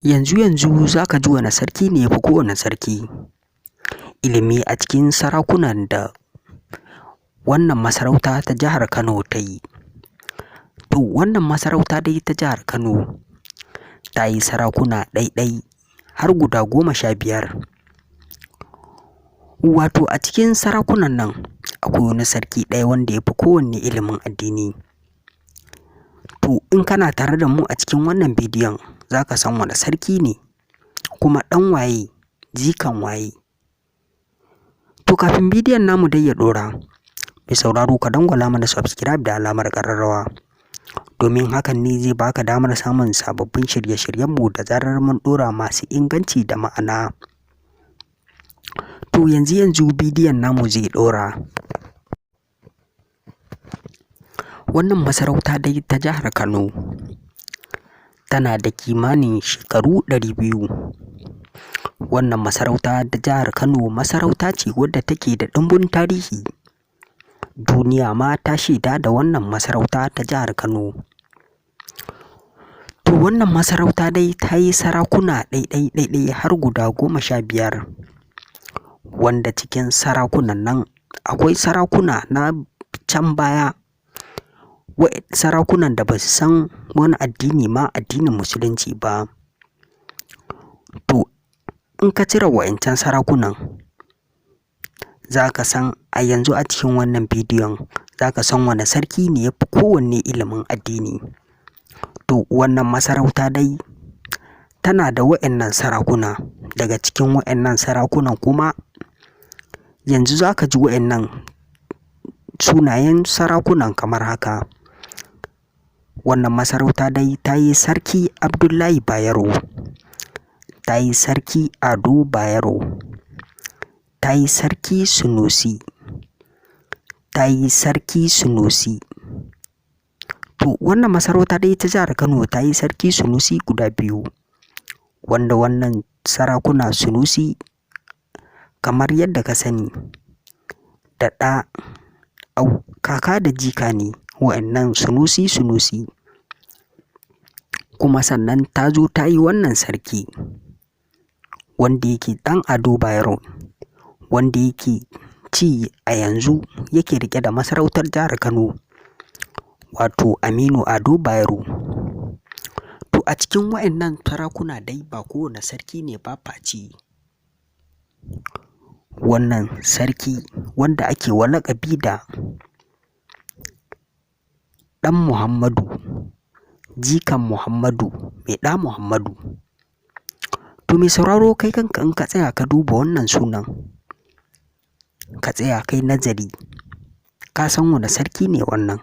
Yanzu za ka ji wane sarki ne ya fi kowane sarki ilimi a cikin sarakunan da wannan masarauta ta jihar Kano ta yi. To wannan masarauta dai ta jihar Kano ta yi sarakuna ɗai-ɗai har guda 15. Wato a cikin sarakunan nan akwai wani sarki ɗaya wanda ya fi kowanne ilimin addini. To in kana tare da mu a cikin wannan bidiyon za ka san wane sarki ne, kuma ɗan waye, jikan waye. To kafin bidiyon namu dai ya ɗora, mai sauraro ka dangwala mana subscribe da alamar ƙararrawa, domin hakan ne zai baka damar samun sababbin shirye-shiryenmu da zarar mun ɗora masu inganci da ma'ana. To yanzu bidiyon namu zai ɗora. Wannan masarauta dai ta jihar Kano tana da kimanin shekaru 200. Wannan masarauta ta jihar Kano masarauta ce wadda take da ɗimbin tarihi. Duniya ma ta shaida da wannan masarauta ta jihar Kano. To wannan masarauta dai ta yi sarakuna ɗai-ɗai har guda 15, wanda cikin sarakunan nan akwai sarakuna na can baya, sarakunan da ba su san wani addini ma addinin musulunci ba. To in ka cire wa'incan sarakunan, za ka san a yanzu a cikin wannan bidiyon za ka san wane sarki ne ya fi kowanne ilimin addini. To wannan masarauta dai tana da wa'innan sarakuna. Daga cikin wa'innan sarakunan kuma yanzu za ka ji wa'innan sunayen sarakunan kamar haka. Wannan masarauta dai ta yi Sarki Abdullahi Bayero, ta yi Sarki Ado Bayero, ta yi Sarki Sunusi, ta yi Sarki Sunusi. To wannan masarauta dai ta jihar Kano ta yi Sarki Sunusi guda 2, wanda wannan sarakuna Sunusi kamar yadda ka sani da kaka da jika ne wa'innan Sunusi. Kuma sannan ta zo ta yi wannan sarki wanda yake ɗan Ado Bayero, wanda yake ci a yanzu yake riƙe da masarautar jihar Kano, wato Aminu Ado Bayero. To a cikin wa'innan sarakuna dai ba kowane sarki ne ba face wannan sarki wanda ake wa laƙabi da ɗan Muhammadu, jikan Muhammadu, mai ɗa Muhammadu. To mai sauraro kai kanka in ka tsaya ka duba wannan sunan, ka tsaya kai nazari, ka san wane sarki ne wannan.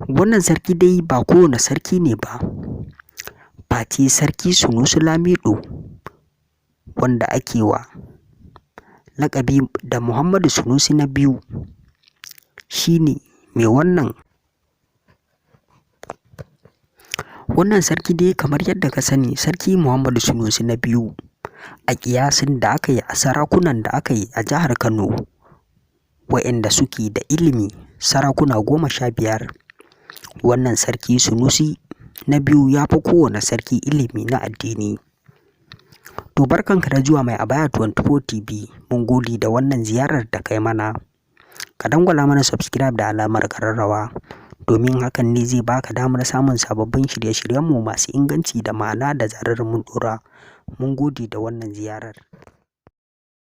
Wannan sarki dai ba kowane sarki ne ba face Sarki Sunusi Lamiɗo, wanda ake wa laƙabi da Muhammadu Sunusi na biyu. Shi ne mai wannan sarki dai kamar yadda ka sani Sarki Muhammadu Sunusi na biyu, a ƙiyasin da aka yi a sarakunan da aka yi a jihar Kano wa'inda suke da ilimi sarakuna 15, wannan Sarki Sunusi na biyu ya fi kowane sarki ilimi na addini. To barkanka da zuwa Mai Abaya 24 TV, mun gode da wannan ziyarar da kai mana. Ka dangwala mana subscribe da alamar ƙararrawa, domin hakan ne zai baka damar samun sababbin shirye-shiryenmu masu inganci da ma'ana da zarar mun ɗora. Mun gode da wannan ziyarar.